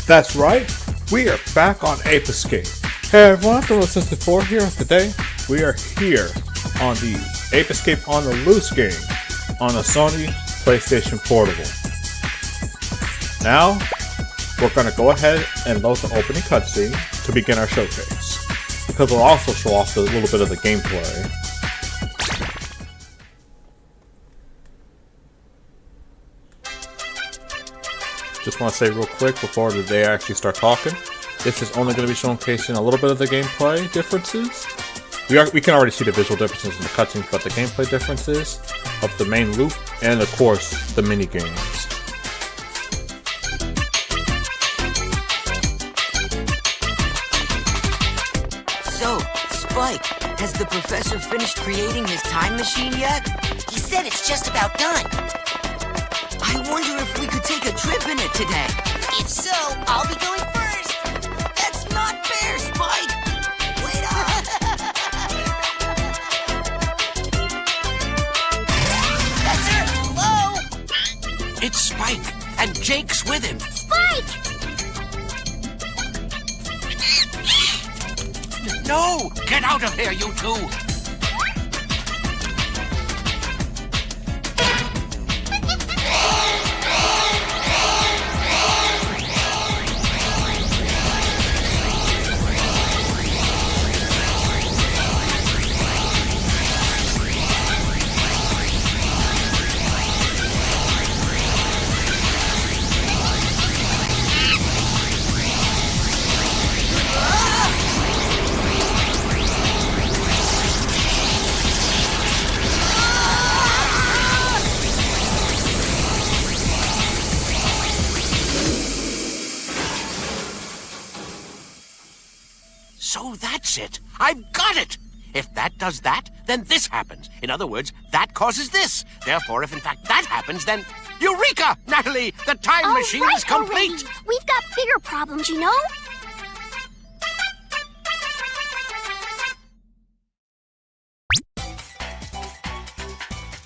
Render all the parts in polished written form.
That's right, we are back on Ape Escape. Hey everyone, from Assistant 4 here, and today we are here on the Ape Escape on the Loose game on a Sony PlayStation Portable. Now, we're going to go ahead and load the opening cutscene to begin our showcase, because we'll also show off a little bit of the gameplay. Just want to say real quick before they actually start talking, this is only going to be showcasing a little bit of the gameplay differences. We can already see the visual differences in the cutscenes, but the gameplay differences of the main loop and of course the minigames. So, Spike, has the professor finished creating his time machine yet? He said it's just about done. I wonder if we could take a trip in it today. If so, I'll be going first. That's not fair, Spike! Wait up! Professor, hello? It's Spike, and Jake's with him. Spike! No! Get out of here, you two! So that's it! I've got it! If that does that, then this happens. In other words, that causes this. Therefore, if in fact that happens, then... Eureka! Natalie, the time machine is complete! Already. We've got bigger problems, you know?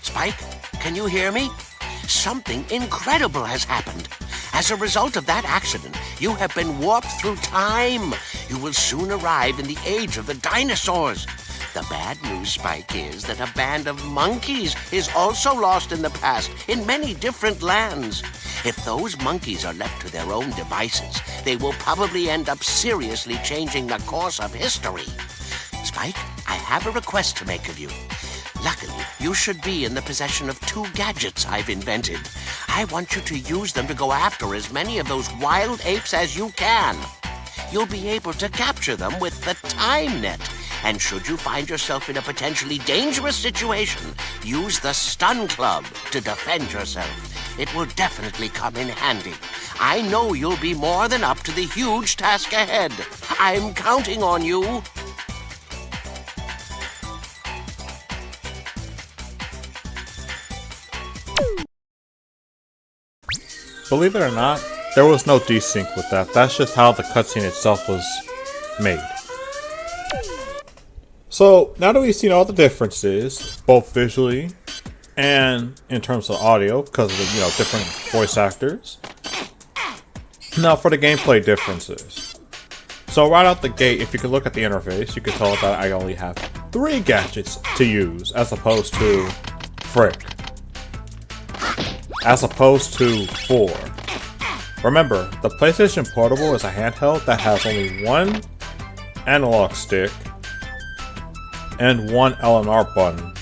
Spike, can you hear me? Something incredible has happened. As a result of that accident, you have been warped through time. You will soon arrive in the age of the dinosaurs. The bad news, Spike, is that a band of monkeys is also lost in the past in many different lands. If those monkeys are left to their own devices, they will probably end up seriously changing the course of history. Spike, I have a request to make of you. Luckily, you should be in the possession of 2 gadgets I've invented. I want you to use them to go after as many of those wild apes as you can. You'll be able to capture them with the time net. And should you find yourself in a potentially dangerous situation, use the stun club to defend yourself. It will definitely come in handy. I know you'll be more than up to the huge task ahead. I'm counting on you. Believe it or not, there was no desync with that. That's just how the cutscene itself was made. So, now that we've seen all the differences, both visually and in terms of audio, because of the, different voice actors. Now for the gameplay differences. So right out the gate, if you could look at the interface, you could tell that I only have 3 gadgets to use, as opposed to 4. Remember, the PlayStation Portable is a handheld that has only 1 analog stick and 1 LNR button.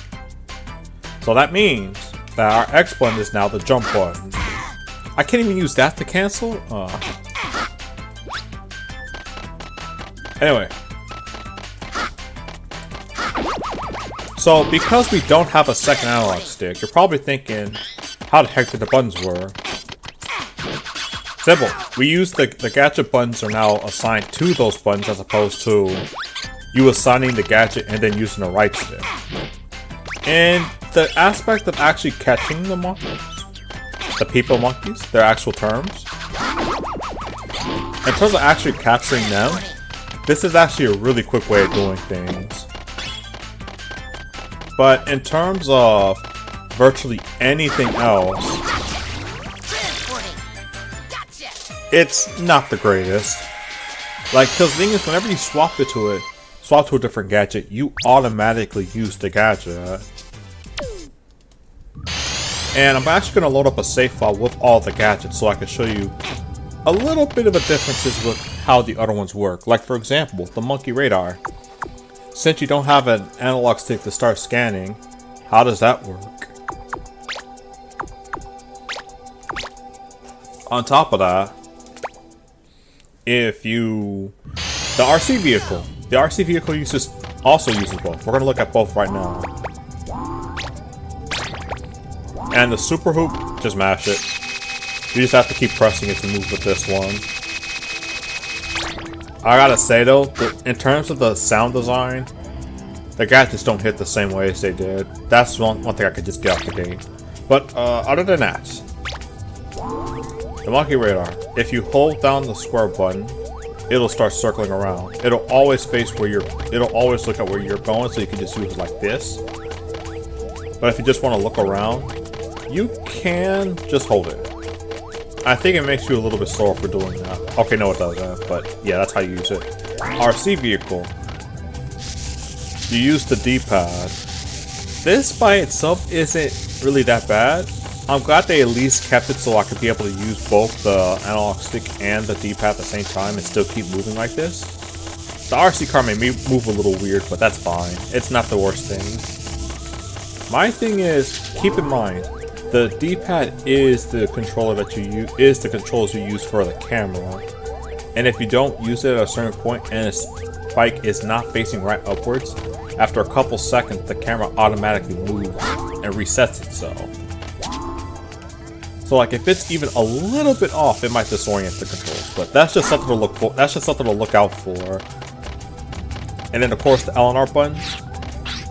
So that means that our X button is now the jump button. I can't even use that to cancel? Anyway. So because we don't have a second analog stick, you're probably thinking, how the heck did the buttons work? Simple. We use the gadget buttons are now assigned to those buttons as opposed to you assigning the gadget and then using the right stick. And the aspect of actually catching the monkeys, the people monkeys, their actual terms, in terms of actually capturing them, this is actually a really quick way of doing things. But in terms of virtually anything else, Transporting. Gotcha. it's not the greatest. Like, because the thing is, whenever you swap to a different gadget, you automatically use the gadget. And I'm actually going to load up a save file with all the gadgets so I can show you a little bit of the differences with how the other ones work. Like, for example, the monkey radar. Since you don't have an analog stick to start scanning, how does that work? On top of that, the RC vehicle. The RC vehicle also uses both. We're going to look at both right now. And the super hoop, just mash it. You just have to keep pressing it to move with this one. I gotta say though, in terms of the sound design, the gadgets don't hit the same way as they did. That's one thing I could just get off the gate. But other than that, the monkey radar, if you hold down the square button, it'll start circling around. It'll always always look at where you're going, so you can just use it like this. But if you just want to look around, you can just hold it. I think it makes you a little bit slower for doing that. Okay, no it doesn't, but yeah, that's how you use it. RC vehicle. You use the D-pad. This by itself isn't really that bad. I'm glad they at least kept it so I could be able to use both the analog stick and the D-pad at the same time and still keep moving like this. The RC car may move a little weird, but that's fine. It's not the worst thing. My thing is, keep in mind, the D-pad is the controller that you use, the controls you use for the camera. And if you don't use it at a certain point and a spike is not facing right upwards, after a couple seconds the camera automatically moves and resets itself. So like if it's even a little bit off, it might disorient the controls. But that's just something to look for. That's just something to look out for. And then of course the L and R buttons.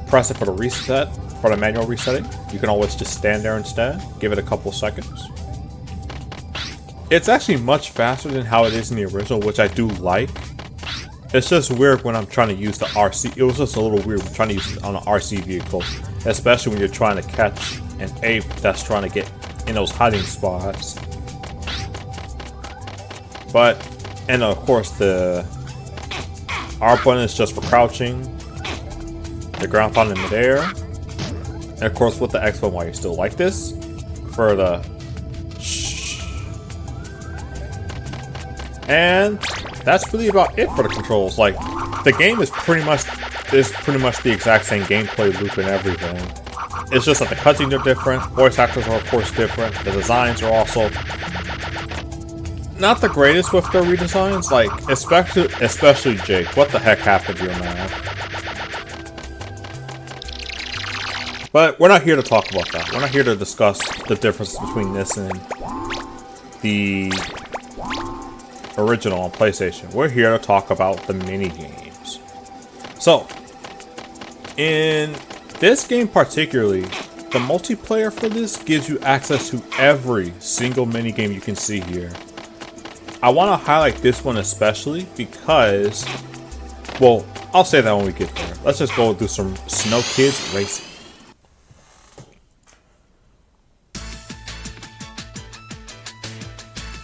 Press it for the reset. For the manual resetting, you can always just stand there instead. Give it a couple seconds. It's actually much faster than how it is in the original, which I do like. It's just weird when I'm trying to use the RC. It was just a little weird when trying to use it on an RC vehicle, especially when you're trying to catch an ape that's trying to get in those hiding spots. But, and of course the R button is just for crouching. The ground pound in midair. And of course with the X button while you're still like this, for the shh. And that's really about it for the controls. Like, the game is pretty much the exact same gameplay loop and everything. It's just that the cutscenes are different, voice actors are of course different, the designs are also not the greatest with their redesigns. Like, especially Jake. What the heck happened to your man? But we're not here to talk about that. We're not here to discuss the difference between this and the original on PlayStation. We're here to talk about the mini-games. So, in this game particularly, the multiplayer for this gives you access to every single mini-game you can see here. I want to highlight this one especially because, well, I'll say that when we get there. Let's just go do some Snow Kids racing.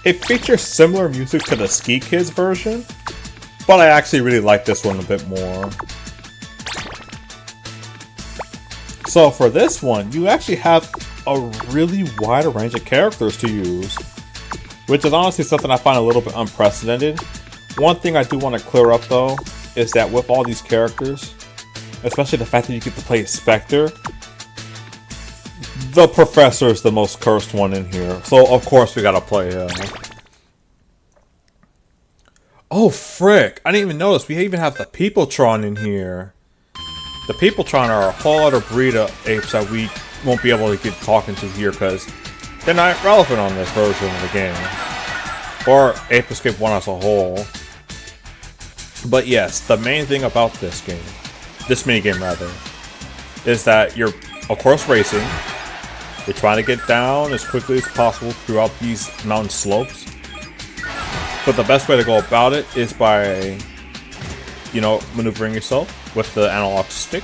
It features similar music to the Ski Kids version, but I actually really like this one a bit more. So for this one, you actually have a really wide range of characters to use, which is honestly something I find a little bit unprecedented. One thing I do want to clear up though, is that with all these characters, especially the fact that you get to play Specter, the professor is the most cursed one in here, so of course we gotta play him. Oh frick, I didn't even notice, we even have the Peopletron in here. The Peopletron are a whole other breed of apes that we won't be able to get talking to here because they're not relevant on this version of the game. Or Ape Escape 1 as a whole. But yes, the main thing about this game, this minigame rather, is that you're of course racing. You're trying to get down as quickly as possible throughout these mountain slopes. But the best way to go about it is by, you know, maneuvering yourself with the analog stick.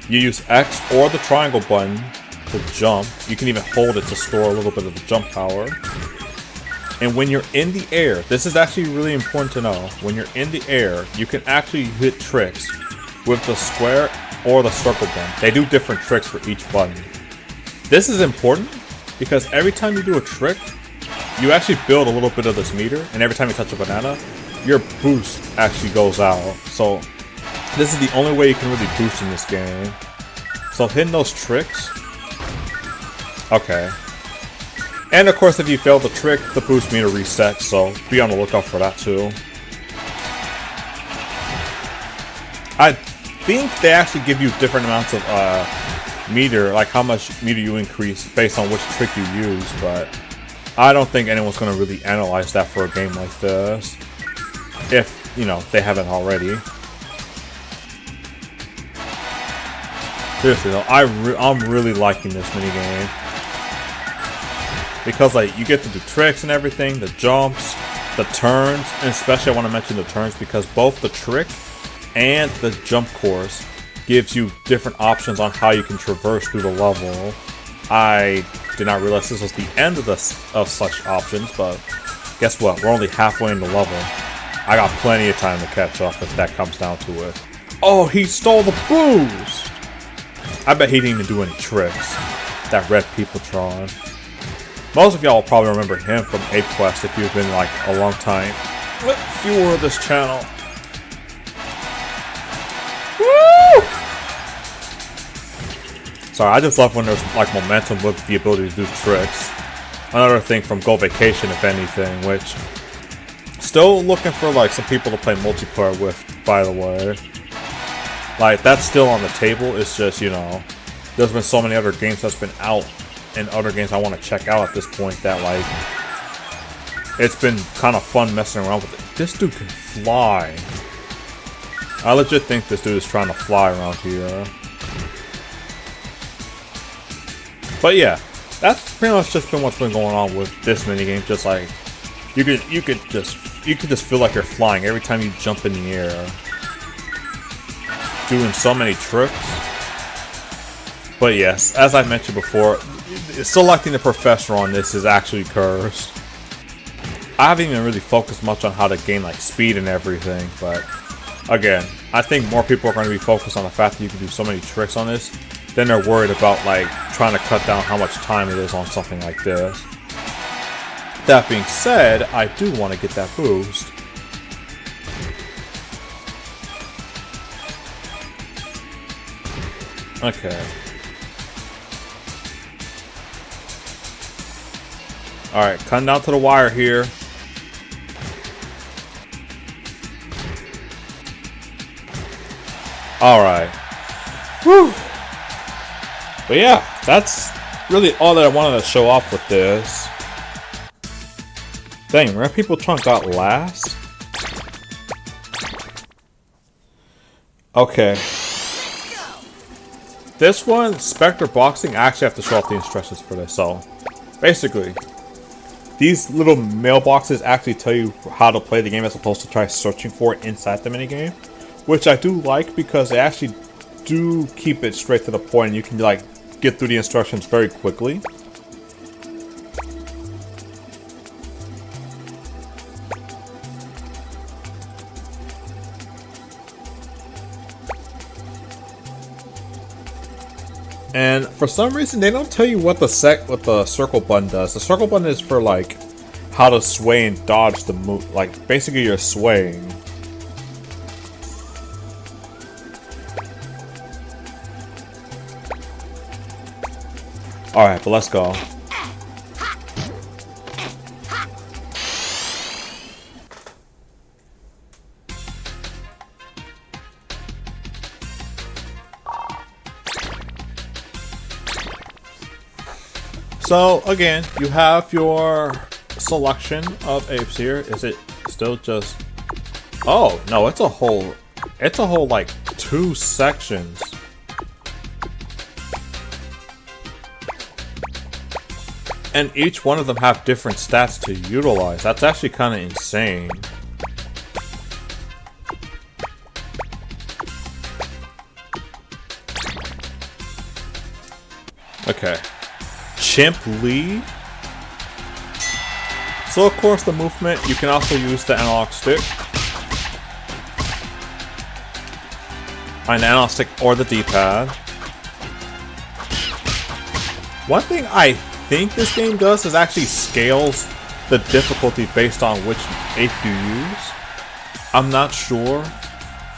You use X or the triangle button to jump. You can even hold it to store a little bit of the jump power. And when you're in the air, this is actually really important to know. When you're in the air, you can actually hit tricks with the square or the circle button. They do different tricks for each button. This is important because every time you do a trick, you actually build a little bit of this meter, and every time you touch a banana, your boost actually goes out. So this is the only way you can really boost in this game. So hitting those tricks. Okay. And of course, if you fail the trick, the boost meter resets, so be on the lookout for that too. I think they actually give you different amounts of meter, like how much meter you increase based on which trick you use, but I don't think anyone's going to really analyze that for a game like this. If, you know, they haven't already. Seriously though, I'm really liking this minigame. Because like you get to do tricks and everything, the jumps, the turns, and especially I want to mention the turns because both the trick and the jump course gives you different options on how you can traverse through the level. I did not realize this was the end of such options, but guess what? We're only halfway in the level. I got plenty of time to catch up if that comes down to it. Oh, he stole the boost! I bet he didn't even do any tricks. That red Peopletron. Most of y'all will probably remember him from Ape Quest if you've been like a long time viewer of this channel. Woo! Sorry, I just love when there's like momentum with the ability to do tricks. Another thing from Go Vacation, if anything, which still looking for like some people to play multiplayer with, by the way. Like that's still on the table. It's just, you know, there's been so many other games that's been out and other games I want to check out at this point that like it's been kind of fun messing around with it. This dude can fly. I legit think this dude is trying to fly around here. But yeah, that's pretty much just been what's been going on with this minigame. Just like you could just feel like you're flying every time you jump in the air, doing so many tricks. But yes, as I mentioned before, selecting the professor on this is actually cursed. I haven't even really focused much on how to gain like speed and everything, but again, I think more people are going to be focused on the fact that you can do so many tricks on this than they're worried about like trying to cut down how much time it is on something like this. That being said, I do want to get that boost. Okay. Alright, cutting down to the wire here. Alright. Whew. But yeah, that's really all that I wanted to show off with this. Dang, Red Peopletron got last? Okay. This one, Specter Boxing, I actually have to show off the instructions for this, so basically, these little mailboxes actually tell you how to play the game as opposed to try searching for it inside the minigame, which I do like because they actually do keep it straight to the point and you can like get through the instructions very quickly. And for some reason, they don't tell you what the circle button does. The circle button is for like how to sway and dodge the move. Like basically, you're swaying. All right, but let's go. So again, you have your selection of apes here. Is it still just... Oh, no, it's a whole like 2 sections. And each one of them have different stats to utilize. That's actually kind of insane. Okay. Chimp lead. So of course the movement, you can also use the analog stick. An analog stick or the D-pad. One thing I think this game does is actually scales the difficulty based on which ape you use. I'm not sure.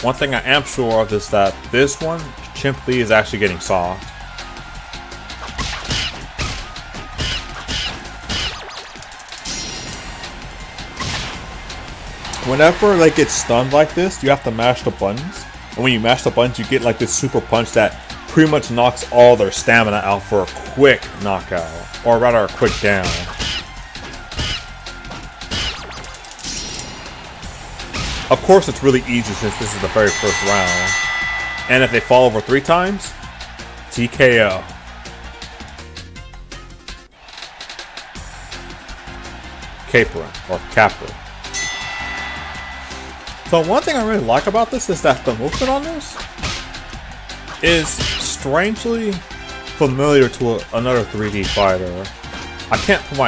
One thing I am sure of is that this one, Chimp Lee, is actually getting soft. Whenever they get stunned like this, you have to mash the buttons. And when you mash the buttons, you get like this super punch that pretty much knocks all their stamina out for a quick knockout. Or rather, a quick down. Of course, it's really easy since this is the very first round. And if they fall over 3 times, TKO. Capering, or capper. So one thing I really like about this is that the movement on this is strangely familiar to another 3D fighter. I can't put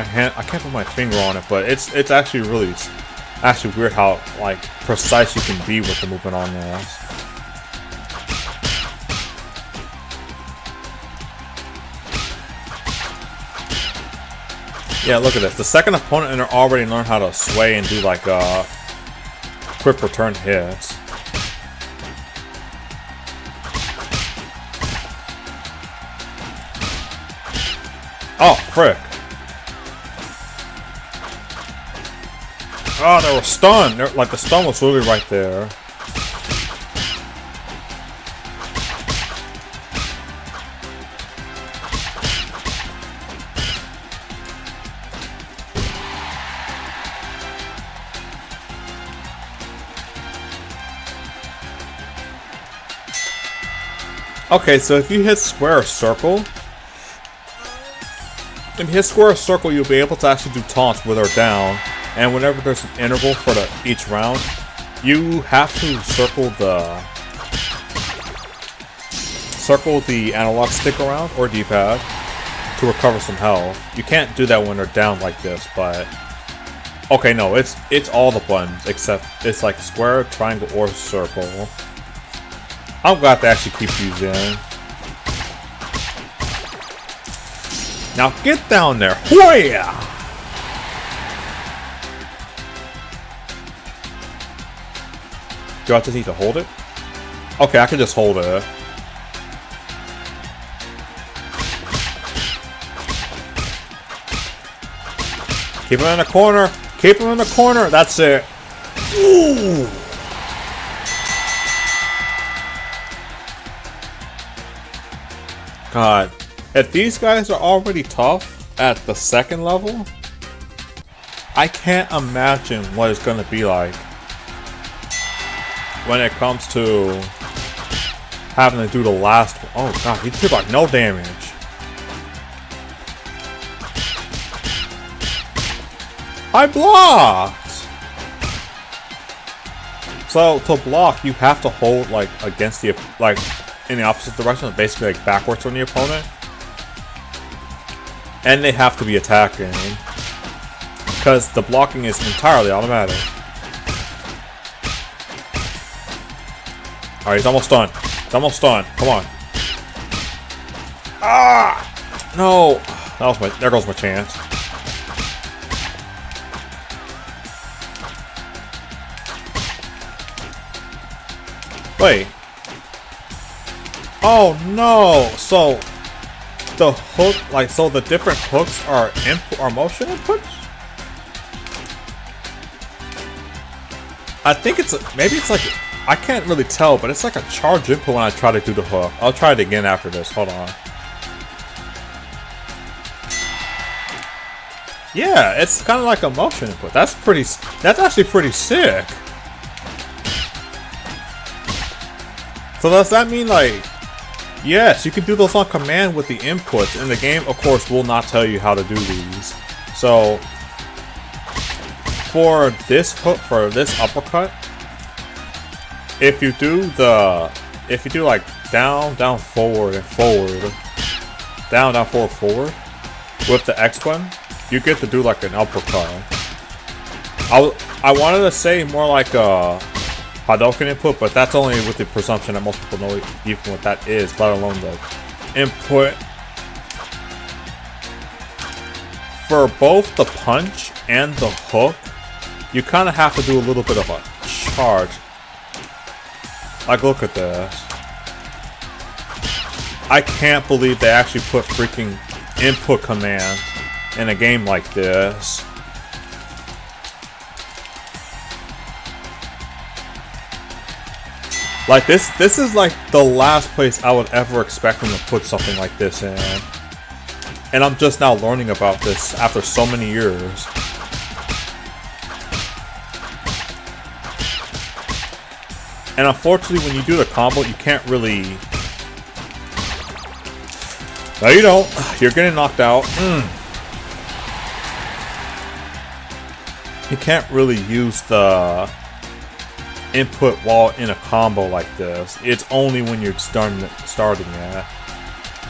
my finger on it, but it's actually really weird how like precise you can be with the movement on this. Yeah, look at this. The second opponent and they're already learned how to sway and do like quick return hits. Oh, frick. Oh, they were stunned. Like, the stun was literally right there. Okay, so if you hit square or circle, you'll be able to actually do taunts with or down. And whenever there's an interval for each round, you have to circle the analog stick around or D-pad to recover some health. You can't do that when they're down like this, but okay, no, it's all the buttons except it's like square, triangle, or circle. I'm glad they actually keep these in. Now get down there. Whoa! Do I just need to hold it? Okay, I can just hold it. Keep him in the corner. Keep him in the corner. That's it. Ooh. God. If these guys are already tough at the second level, I can't imagine what it's going to be like when it comes to having to do the last one. Oh god, he took like no damage. I blocked! So to block, you have to hold like against the, like in the opposite direction, basically like backwards from the opponent. And they have to be attacking, because the blocking is entirely automatic. Alright, he's almost done. He's almost done. Come on. Ah! No! There goes my chance. Wait. Oh no! So the hook, like, so the different hooks are motion inputs? I think maybe it's like, I can't really tell, but it's like a charge input when I try to do the hook. I'll try it again after this. Hold on. Yeah, it's kind of like a motion input. That's actually pretty sick. So does that mean, like, yes, you can do those on command with the inputs, and the game, of course, will not tell you how to do these. So for this hook, for this uppercut, if you do like down, down, forward, and forward, down, down, forward, forward, with the X button, you get to do like an uppercut. I wanted to say more like a Hadouken input, but that's only with the presumption that most people know even what that is, let alone the input. For both the punch and the hook, you kind of have to do a little bit of a charge. Like, look at this. I can't believe they actually put freaking input command in a game like this. Like, this is like the last place I would ever expect them to put something like this in. And I'm just now learning about this after so many years. And unfortunately, when you do the combo, you can't really... No, you don't. You're getting knocked out. You can't really use the input while in a combo like this. It's only when you're starting it.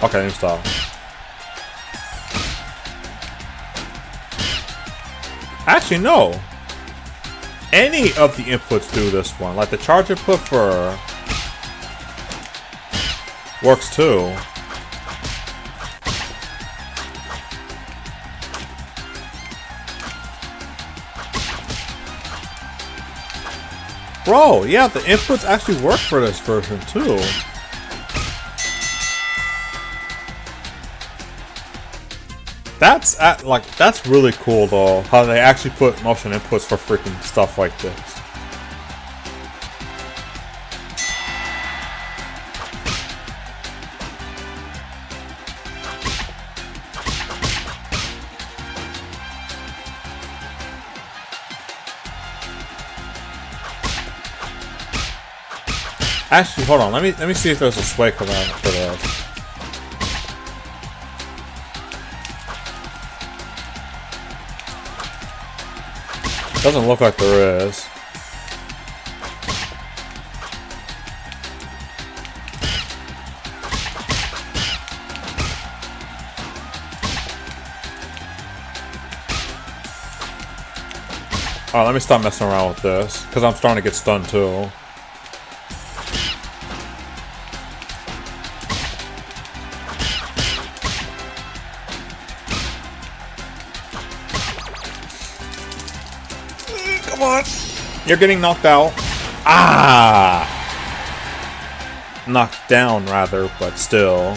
Okay, let me stop. Actually, no. Any of the inputs do this one. Like the charge input for works too. Bro, yeah, the inputs actually work for this version too. That's really cool though, how they actually put motion inputs for freaking stuff like this. Actually, hold on. Let me see if there's a sway command for this. Doesn't look like there is. Alright, let me stop messing around with this, because I'm starting to get stunned too. Come on! You're getting knocked out. Ah! Knocked down, rather, but still.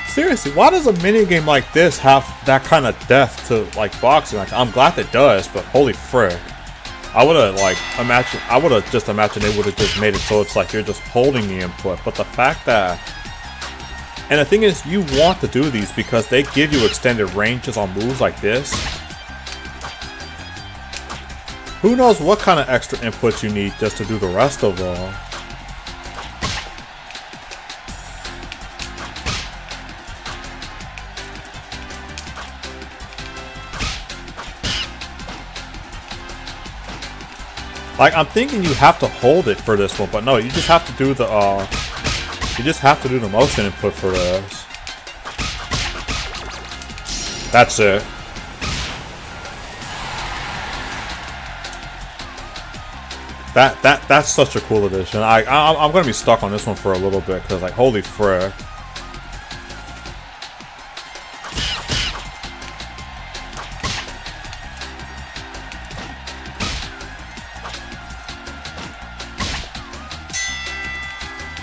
Seriously, why does a minigame like this have that kind of depth to, like, boxing? Like, I'm glad it does, but holy frick. I would've, like, just imagined they would've just made it so it's like you're just holding the input, but the fact that... And the thing is, you want to do these because they give you extended ranges on moves like this. Who knows what kind of extra inputs you need just to do the rest of them. Like, I'm thinking you have to hold it for this one, but no, you just have to do the, motion input for this. That's it. That's such a cool addition. I'm gonna be stuck on this one for a little bit, because, like, holy frick.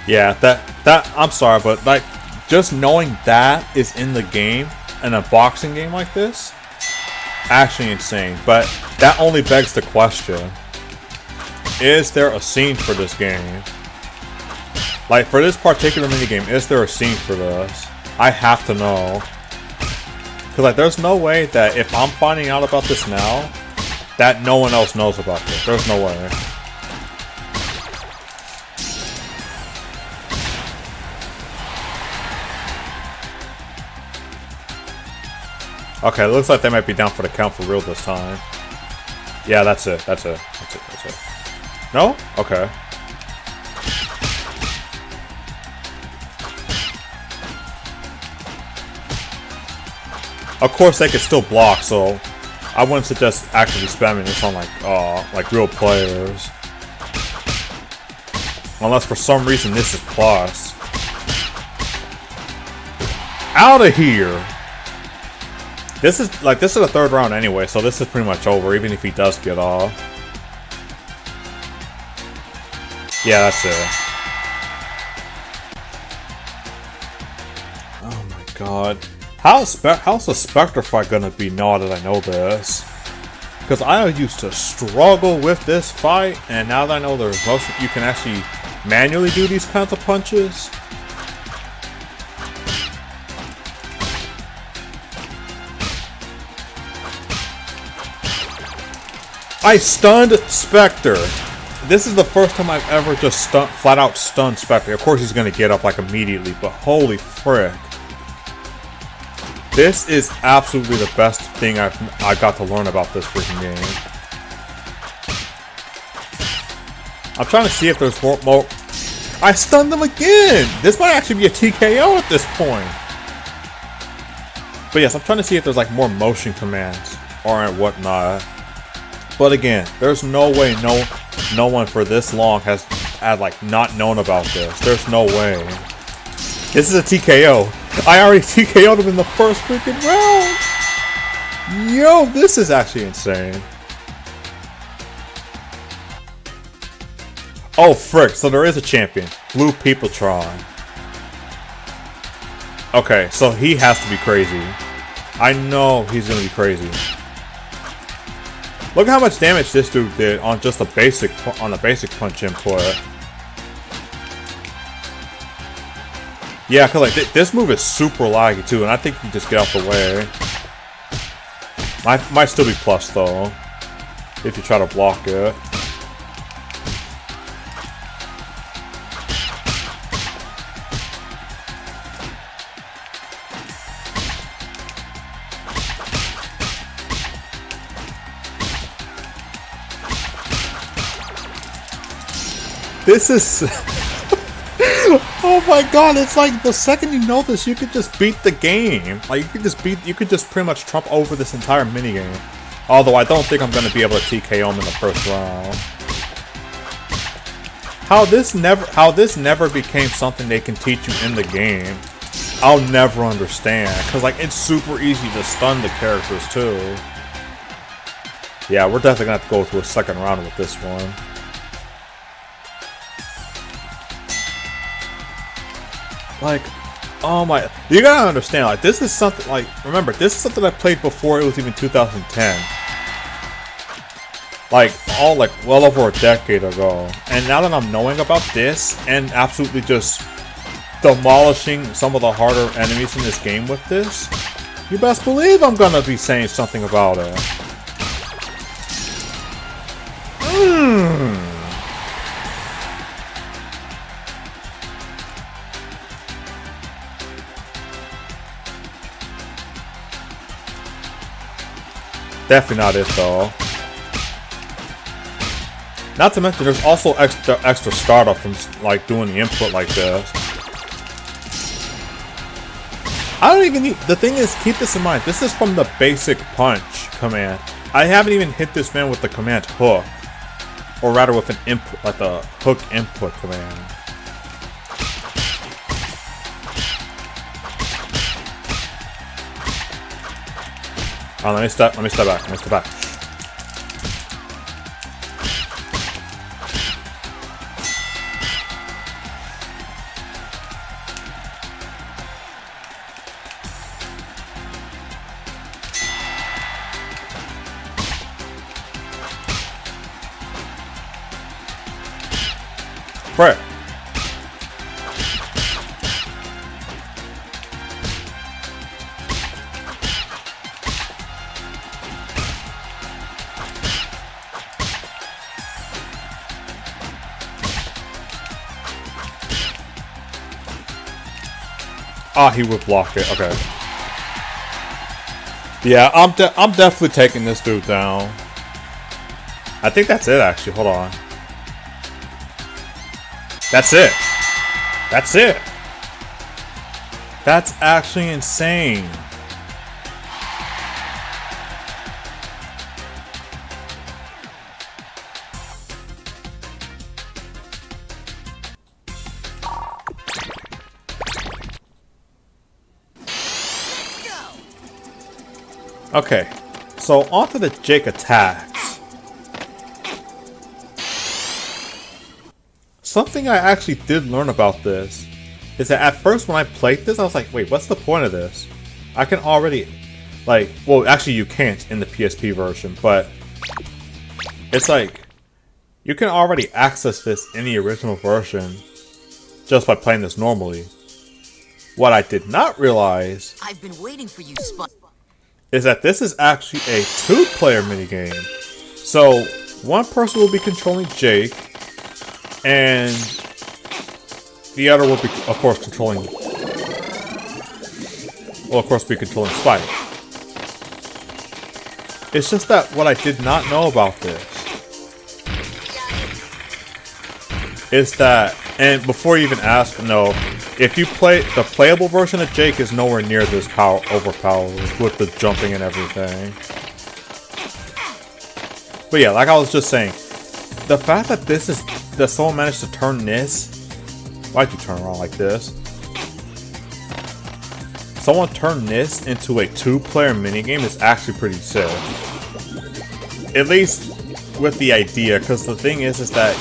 Yeah, I'm sorry, but, like, just knowing that is in the game, in a boxing game like this, actually insane. But that only begs the question, is there a scene for this game? Like, for this particular minigame, is there a scene for this? I have to know. Because, like, there's no way that if I'm finding out about this now, that no one else knows about this. There's no way. Okay, it looks like they might be down for the count for real this time. Yeah, that's it. That's it. No? Okay. Of course, they could still block, so I wouldn't suggest actively spamming this on like real players. Unless for some reason this is plus. Out of here! This is the third round anyway, so this is pretty much over, even if he does get off. Yeah, that's it. Oh my god. How's the Specter fight gonna be now that I know this? Because I used to struggle with this fight, and now that I know there's motion, you can actually manually do these kinds of punches. I stunned Specter. This is the first time I've ever just flat out stunned Specter. Of course he's gonna get up like immediately, but holy frick. This is absolutely the best thing I got to learn about this freaking game. I'm trying to see if there's more. I stunned them again! This might actually be a TKO at this point. But yes, I'm trying to see if there's like more motion commands or whatnot. But again, there's no way no one for this long has like not known about this. There's no way. This is a TKO. I already TKO'd him in the first freaking round. Yo, this is actually insane. Oh frick, so there is a champion. Blue Peopletron. Okay, so he has to be crazy. I know he's gonna be crazy. Look at how much damage this dude did on just a basic punch input. Yeah, cause like this move is super laggy too, and I think you just get out the way. Might still be plus though, if you try to block it. This is... oh my god, it's like the second you know this, you could just beat the game. Like, you could just pretty much trump over this entire minigame. Although I don't think I'm going to be able to TKO him in the first round. How this never became something they can teach you in the game, I'll never understand. Because, like, it's super easy to stun the characters, too. Yeah, we're definitely going to have to go to a second round with this one. Like, oh my, you gotta understand, like, this is something, like, remember, this is something I played before it was even 2010. Like, well over a decade ago. And now that I'm knowing about this, and absolutely just demolishing some of the harder enemies in this game with this, you best believe I'm gonna be saying something about it. Definitely not it though. Not to mention, there's also extra startup from like doing the input like this. I don't even need. The thing is, keep this in mind. This is from the basic punch command. I haven't even hit this man with the command hook, or rather with an input, like the hook input command. Oh, let me step back. Right. Ah, he would block it. Okay. Yeah, I'm definitely taking this dude down. I think that's it, actually. Hold on. That's it. That's it. That's actually insane. Okay, so onto the Jake attacks. Something I actually did learn about this is that at first when I played this, I was like, wait, what's the point of this? I can already, like, well, actually you can't in the PSP version, but it's like, you can already access this in the original version just by playing this normally. What I did not realize I've been waiting for you, Spot. is that this is actually a 2-player minigame. So, one person will be controlling Jake, and the other will be, of course, controlling... will, of course, be controlling Spike. It's just that what I did not know about this is that, and before you even ask, no, if you play, the playable version of Jake is nowhere near this overpowered with the jumping and everything. But yeah, like I was just saying, the fact that that someone managed to turn this, why'd you turn around like this? Someone turned this into a 2-player minigame is actually pretty sick. At least with the idea, because the thing is that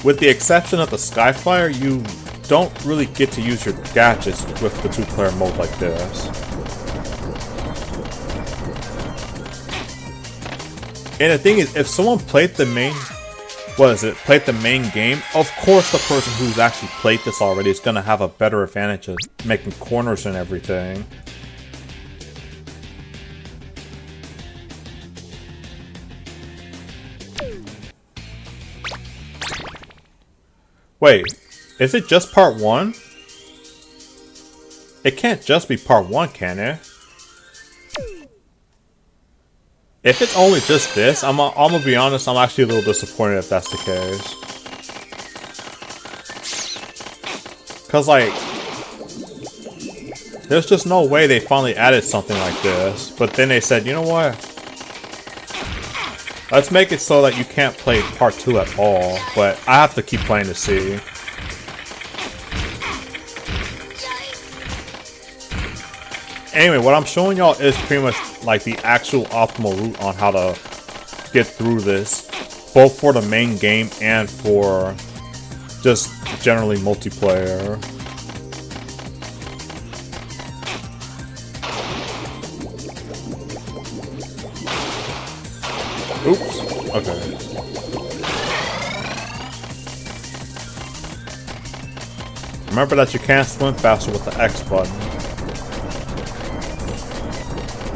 with the exception of the Skyflyer, you don't really get to use your gadgets with the 2-player mode like this. And the thing is, if someone played the main, played the main game, of course the person who's actually played this already is going to have a better advantage of making corners and everything. Wait, is it just part 1? It can't just be part 1, can it? If it's only just this, I'm gonna be honest, I'm actually a little disappointed if that's the case. Cause like, there's just no way they finally added something like this. But then they said, you know what? Let's make it so that you can't play part 2 at all. But I have to keep playing to see. Anyway, what I'm showing y'all is pretty much like the actual optimal route on how to get through this, both for the main game and for just generally multiplayer. Oops. Okay. Remember that you can't swim faster with the X button.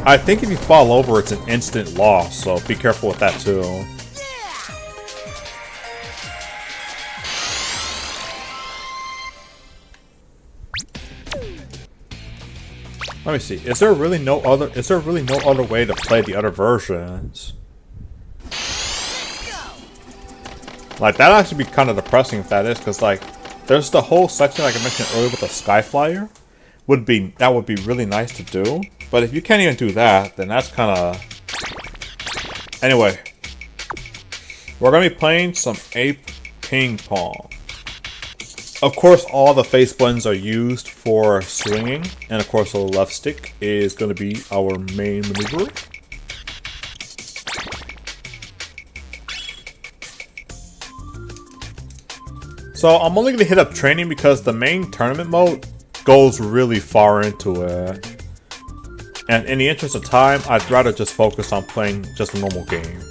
I think if you fall over, it's an instant loss, so be careful with that too. Let me see. Is there really no other way to play the other versions? Like, that'd actually be kind of depressing if that is, because like, there's the whole section like I mentioned earlier with the Skyflyer. That would be really nice to do. But if you can't even do that, then that's kind of... Anyway. We're going to be playing some Ape Ping Pong. Of course, all the face buttons are used for swinging. And of course, the left stick is going to be our main maneuver. So I'm only going to hit up training because the main tournament mode goes really far into it. And in the interest of time, I'd rather just focus on playing just a normal game.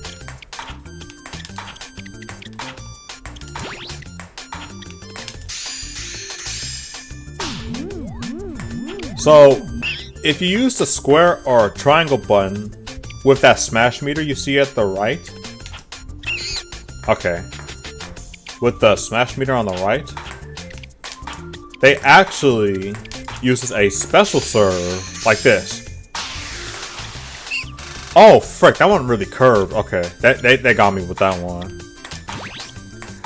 So, if you use the square or triangle button with that smash meter you see at the right. Okay. With the smash meter on the right. They actually uses a special serve like this. Oh, frick, that one really curved. Okay, they got me with that one.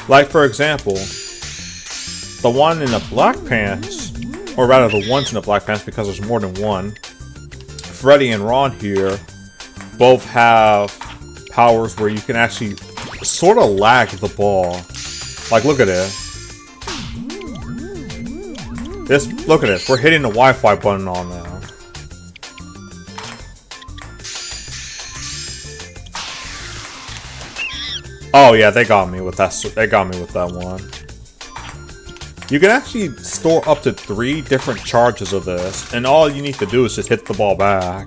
Like, for example, the one in the black pants, or rather the ones in the black pants because there's more than one, Freddy and Ron here, both have powers where you can actually sort of lag the ball. Like, look at it. Look at this, we're hitting the Wi-Fi button on now. Oh yeah, they got me with that. They got me with that one. You can actually store up to 3 different charges of this, and all you need to do is just hit the ball back.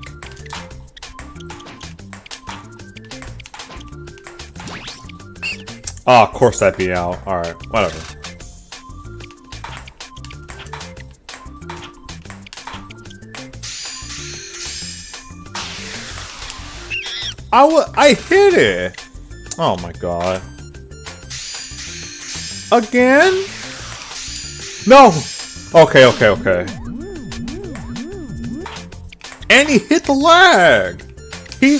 Oh, of course that'd be out. Alright, whatever. I hit it! Oh my god. Again? No! Okay. And he hit the lag! He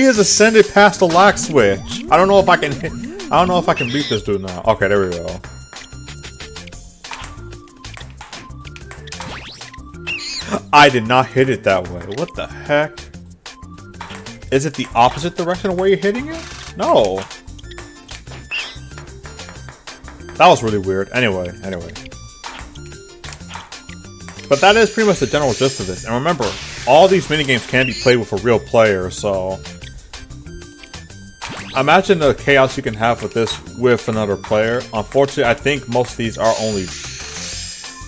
has ascended past the lag switch. I don't know if I can beat this dude now. Okay, there we go. I did not hit it that way. What the heck? Is it the opposite direction of where you're hitting it? No. That was really weird. Anyway. But that is pretty much the general gist of this. And remember, all these minigames can be played with a real player, so... Imagine the chaos you can have with this with another player. Unfortunately, I think most of these are only...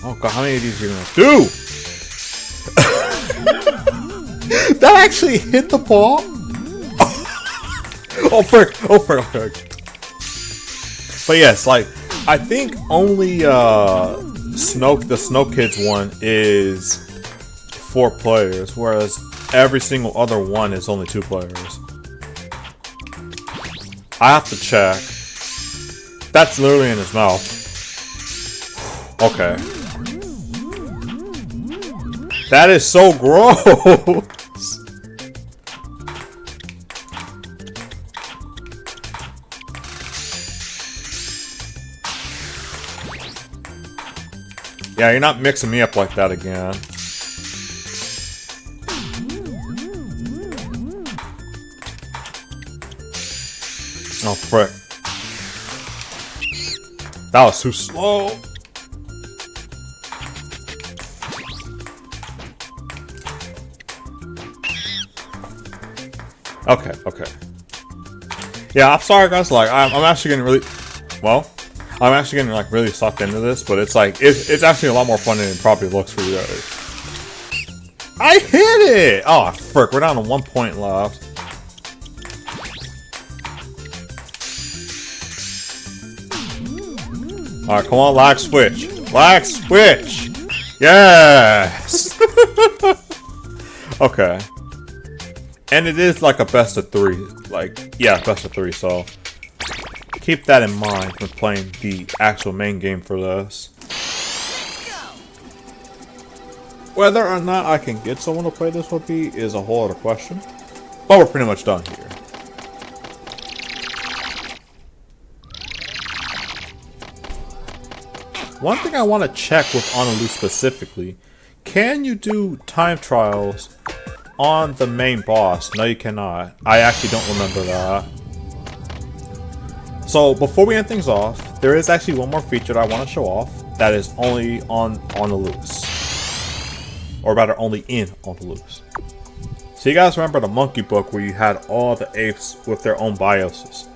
Oh god, how many of these are you gonna do? That actually hit the ball? Oh frick. But yes, like, I think only the Snow Kids one is 4 players, whereas every single other one is only 2 players. I have to check. That's literally in his mouth. Okay. That is so gross! Yeah, you're not mixing me up like that again. Oh, frick. That was too slow. Okay. Yeah, I'm sorry guys, like, I'm actually getting really... Well... I'm actually getting like really sucked into this, but it's like it's actually a lot more fun than it probably looks for you guys. I hit it! Oh frick, we're down to 1 point left. Alright, come on, lag switch. Lag switch! Yes! Okay. And it is like a best of 3. Like, yeah, best of 3, so keep that in mind when playing the actual main game for this. Whether or not I can get someone to play this with me is a whole other question. But we're pretty much done here. One thing I want to check with Honolulu specifically, can you do time trials on the main boss? No, you cannot. I actually don't remember that. So before we end things off, there is actually one more feature that I want to show off that is only on the loose. Or rather only in on the loose. So you guys remember the monkey book where you had all the apes with their own bioses.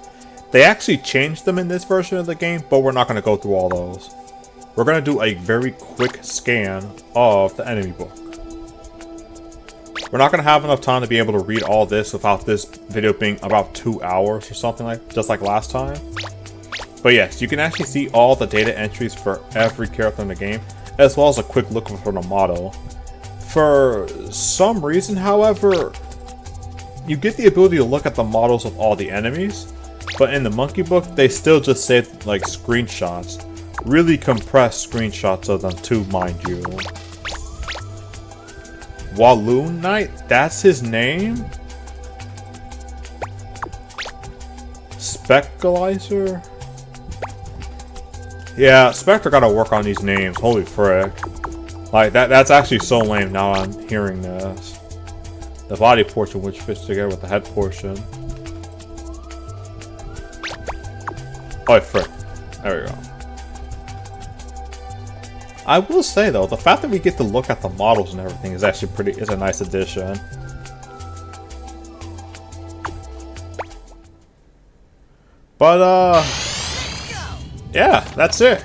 They actually changed them in this version of the game, but we're not going to go through all those. We're going to do a very quick scan of the enemy book. We're not going to have enough time to be able to read all this without this video being about 2 hours or something like, just like last time. But yes, you can actually see all the data entries for every character in the game, as well as a quick look for the model. For some reason, however, you get the ability to look at the models of all the enemies, but in the monkey book, they still just save like screenshots. Really compressed screenshots of them too, mind you. Walloon Knight? That's his name? Spectalizer? Yeah, Specter gotta work on these names. Holy frick. Like, that's actually so lame now I'm hearing this. The body portion which fits together with the head portion. Holy frick. There we go. I will say though, the fact that we get to look at the models and everything is actually is a nice addition. But yeah, that's it.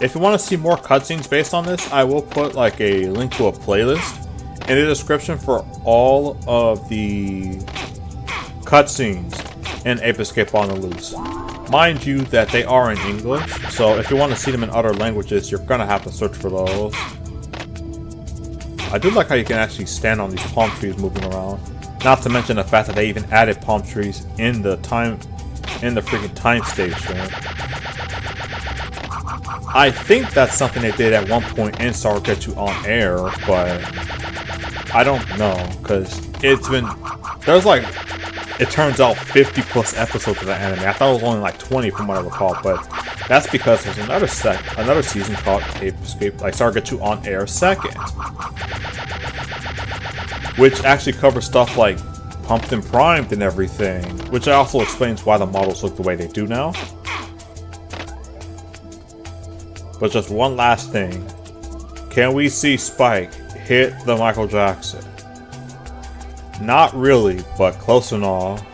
If you want to see more cutscenes based on this, I will put like a link to a playlist in the description for all of the cutscenes in Ape Escape on the Loose. Mind you that they are in English, so if you want to see them in other languages, you're gonna have to search for those. I do like how you can actually stand on these palm trees moving around. Not to mention the fact that they even added palm trees in the freaking time station. I think that's something they did at one point in Star Get You On Air, but I don't know, because it's been, there's like, it turns out 50 plus episodes of the anime. I thought it was only like 20 from what I recall, but that's because there's another season called Ape Escape, like Star Get You On Air Second, which actually covers stuff like Pumped and Primed and everything, which also explains why the models look the way they do now. But just one last thing. Can we see Spike hit the Michael Jackson? Not really, but close enough.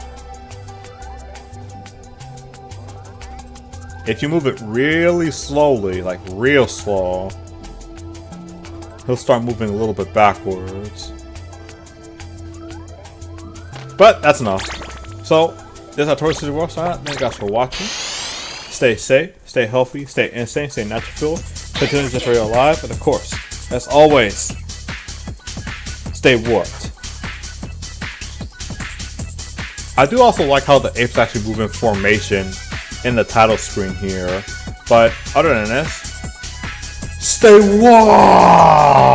If you move it really slowly, like real slow, he'll start moving a little bit backwards. But that's enough. So, this is our Toy City World sign. Thank you guys for watching. Stay safe, stay healthy, stay insane, stay natural, continue to stay alive, and of course, as always, stay warped. I do also like how the apes actually move in formation in the title screen here, but other than this, stay warped!